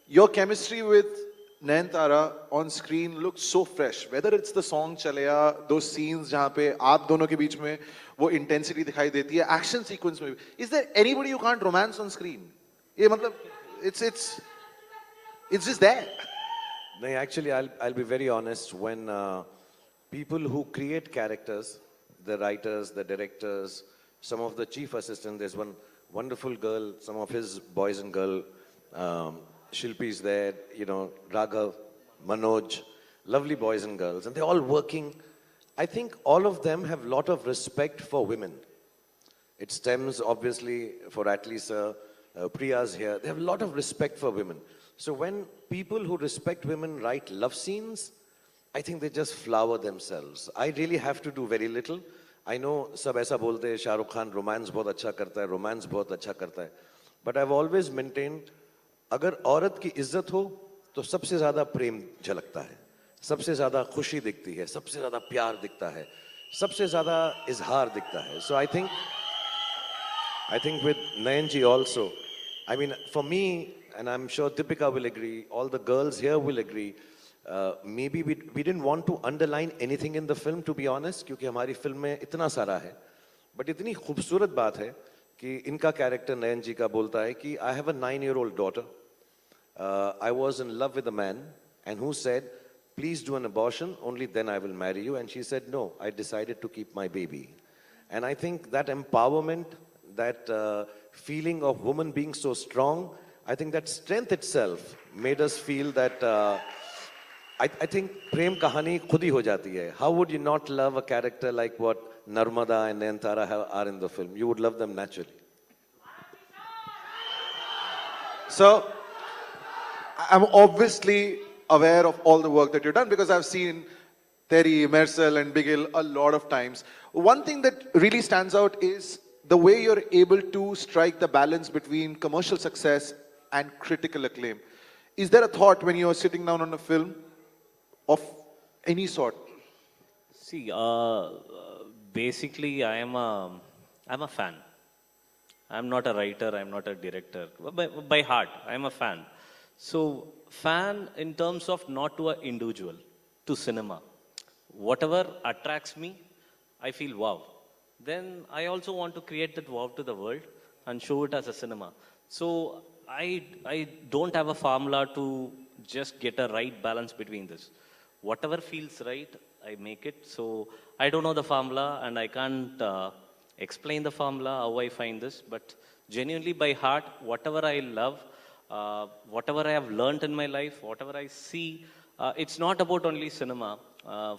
Your chemistry with Nayanthara on screen looks so fresh. Whether it's the song Chaleya, those scenes जहाँ पे आप दोनों के बीच में वो intensity दिखाई देती है, action sequence में भी. Is there anybody you can't romance on screen? ये मतलब it's just there. No, actually, I'll be very honest. When people who create characters, the writers, the directors, some of the chief assistants, there's one wonderful girl, some of his boys and girl. Shilpi's there, you know, Raghav, Manoj, lovely boys and girls, and they're all working. I think all of them have a lot of respect for women. It stems, obviously, for at least Priya's here. They have a lot of respect for women. So when people who respect women write love scenes, I think they just flower themselves. I really have to do very little. I know sab aisa bolte hai, Shah Rukh Khan romance bahut acha karta hai, romance bahut acha karta hai. But I've always maintained, अगर औरत की इज्जत हो तो सबसे ज्यादा प्रेम झलकता है, सबसे ज्यादा खुशी दिखती है, सबसे ज्यादा प्यार दिखता है, सबसे ज्यादा इजहार दिखता है. So I think with Nayan ji also, I mean for me, and I'm sure Deepika will agree, all the girls here will agree, maybe we didn't want to underline anything in the film, to be honest, क्योंकि हमारी film में इतना सारा है, but इतनी खूबसूरत बात है कि इनका कैरेक्टर नयन जी का बोलता है कि I have a 9-year-old daughter. I was in love with a man and who said, please do an abortion, only then I will marry you. And she said, no, I decided to keep my baby. And I think that empowerment, that feeling of woman being so strong, I think that strength itself made us feel that I think prem kahani khud hi ho jati hai. How would you not love a character like what Narmada and Nayanthara are in the film? You would love them naturally. So, I'm obviously aware of all the work that you've done because I've seen Terry, Marcel and Bigil a lot of times. One thing that really stands out is the way you're able to strike the balance between commercial success and critical acclaim. Is there a thought when you're sitting down on a film of any sort? See, basically I'm a fan. I'm not a writer, I'm not a director. By heart, I'm a fan. So, fan in terms of not to an individual, to cinema. Whatever attracts me, I feel wow. Then I also want to create that wow to the world and show it as a cinema. So, I don't have a formula to just get a right balance between this. Whatever feels right, I make it. So, I don't know the formula and I can't explain the formula, how I find this. But genuinely by heart, whatever I love, whatever I have learned in my life, whatever I see, it's not about only cinema.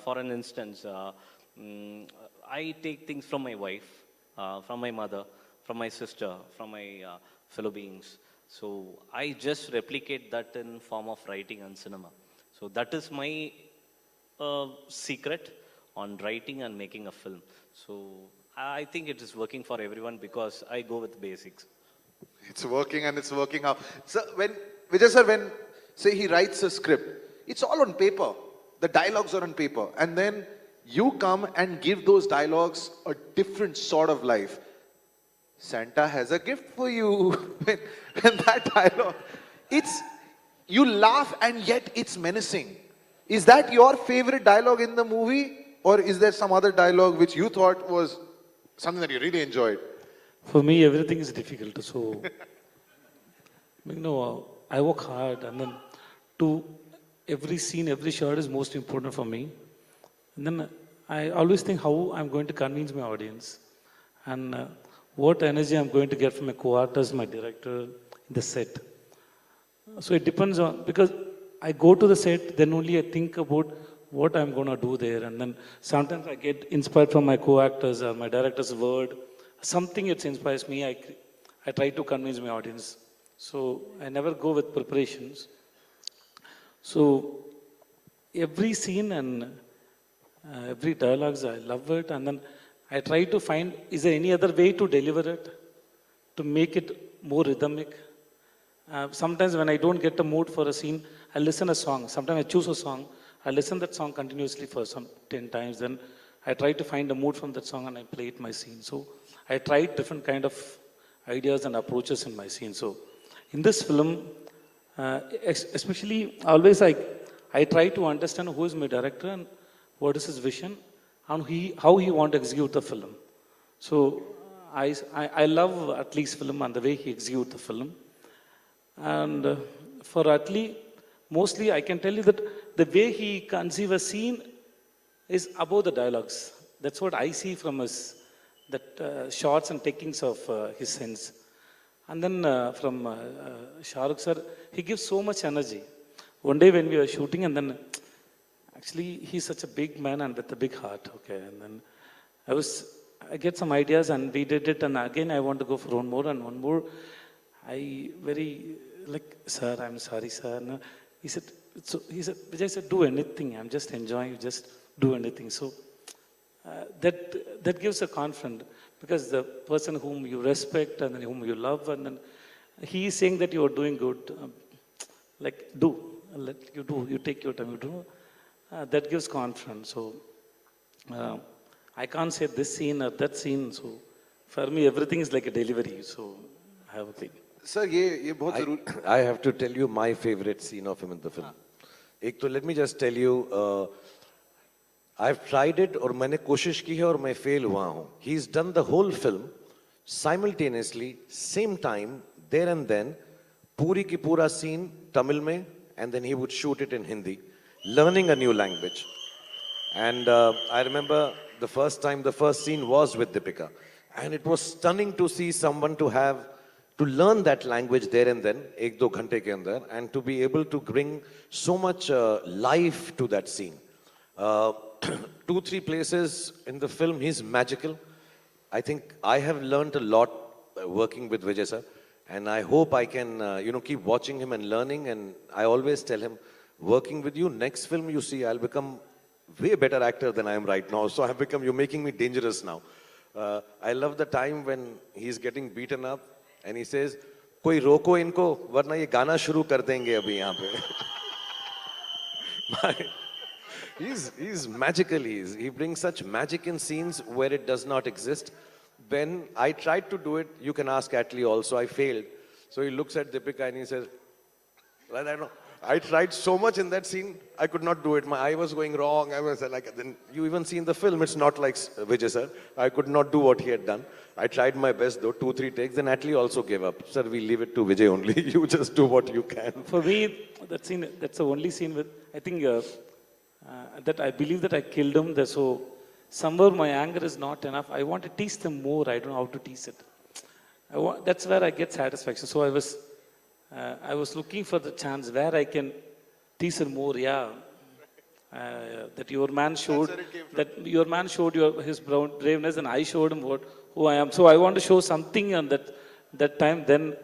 For an instance, I take things from my wife, from my mother, from my sister, from my fellow beings. So I just replicate that in form of writing and cinema. So that is my secret on writing and making a film. So I think it is working for everyone because I go with basics. It's working and it's working out. So when Vijay sir, when say he writes a script, it's all on paper. The dialogues are on paper, and then you come and give those dialogues a different sort of life. Santa has a gift for you. when that dialogue, you laugh and yet it's menacing. Is that your favorite dialogue in the movie, or is there some other dialogue which you thought was something that you really enjoyed? For me, everything is difficult. So, I work hard, and then every scene, every shot is most important for me. And then I always think how I'm going to convince my audience, and what energy I'm going to get from my co-artist, my director, in the set. So it depends on, because I go to the set, then only I think about what I'm going to do there, and then sometimes I get inspired from my co-actors or my director's word. Something that inspires me, I try to convince my audience. So I never go with preparations. So every scene and every dialogues, I love it. And then I try to find, is there any other way to deliver it, to make it more rhythmic? Sometimes when I don't get the mood for a scene, I listen a song. Sometimes I choose a song. I listen that song continuously for some 10 times. Then I try to find a mood from that song and I play it my scene. So I tried different kind of ideas and approaches in my scene. So in this film, Especially, always I try to understand who is my director and what is his vision and how he want to execute the film. So I love Atlee's film and the way he execute the film. And for Atlee, mostly I can tell you that the way he conceive a scene is above the dialogues. That's what I see from his that shots and takings of his scenes. And then from Shah Rukh sir, he gives so much energy. One day when we were shooting, and then actually he's such a big man and with a big heart. Okay, and then I get some ideas and we did it, and again I want to go for one more and one more. I very like, sir, I'm sorry, sir. No. He said, Vijay said, do anything. I'm just enjoying. You just do anything. So that gives a confidence, because the person whom you respect and whom you love, and then he is saying that you are doing good. Like, let you do. You take your time. You do. That gives confidence. So I can't say this scene or that scene. So for me, everything is like a delivery. So I have a thing. Sir, ये बहुत जरूरी. I have to tell you my favorite scene of him in the film. एक तो let me just tell you, I've tried it और मैंने कोशिश की है और मैं fail हुआ हूँ. He's done the whole film simultaneously, same time, there and then, पूरी की पूरा scene Tamil में, and then he would shoot it in Hindi, learning a new language. And I remember the first scene was with Deepika, and it was stunning to see someone to learn that language there and then, एक दो घंटे के अंदर, and to be able to bring so much life to that scene. 2-3 places in the film, he's magical. I think I have learned a lot working with Vijay sir, and I hope I can, keep watching him and learning. And I always tell him, working with you, next film you see, I'll become way better actor than I am right now. So you're making me dangerous now. I love the time when he's getting beaten up, and he says, कोई रोको इनको वरना ये गाना शुरू कर देंगे अभी यहाँ पे. He's magical. He brings such magic in scenes where it does not exist. When I tried to do it, you can ask Atlee also, I failed. So he looks at Deepika and he says, well, I don't know. I tried so much in that scene, I could not do it. My eye was going wrong. I was like, then you even see in the film, it's not like Vijay sir. I could not do what he had done. I tried my best though, 2-3 takes. Then Atlee also gave up. Sir, we leave it to Vijay only. You just do what you can. For me, that scene, that's the only scene with, I think, that I believe that I killed him. So somewhere my anger is not enough. I want to tease them more. I don't know how to tease it. That's where I get satisfaction. So I was looking for the chance where I can tease her more. Yeah, that your man showed his braveness, and I showed him who I am. So I want to show something on that time. Then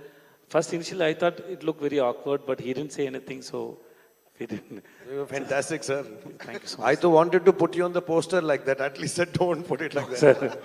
first initially I thought it looked very awkward, but he didn't say anything. So we didn't. You were fantastic, sir. Thank you so much. I too wanted to put you on the poster like that. At least said, don't put it like that. Sir.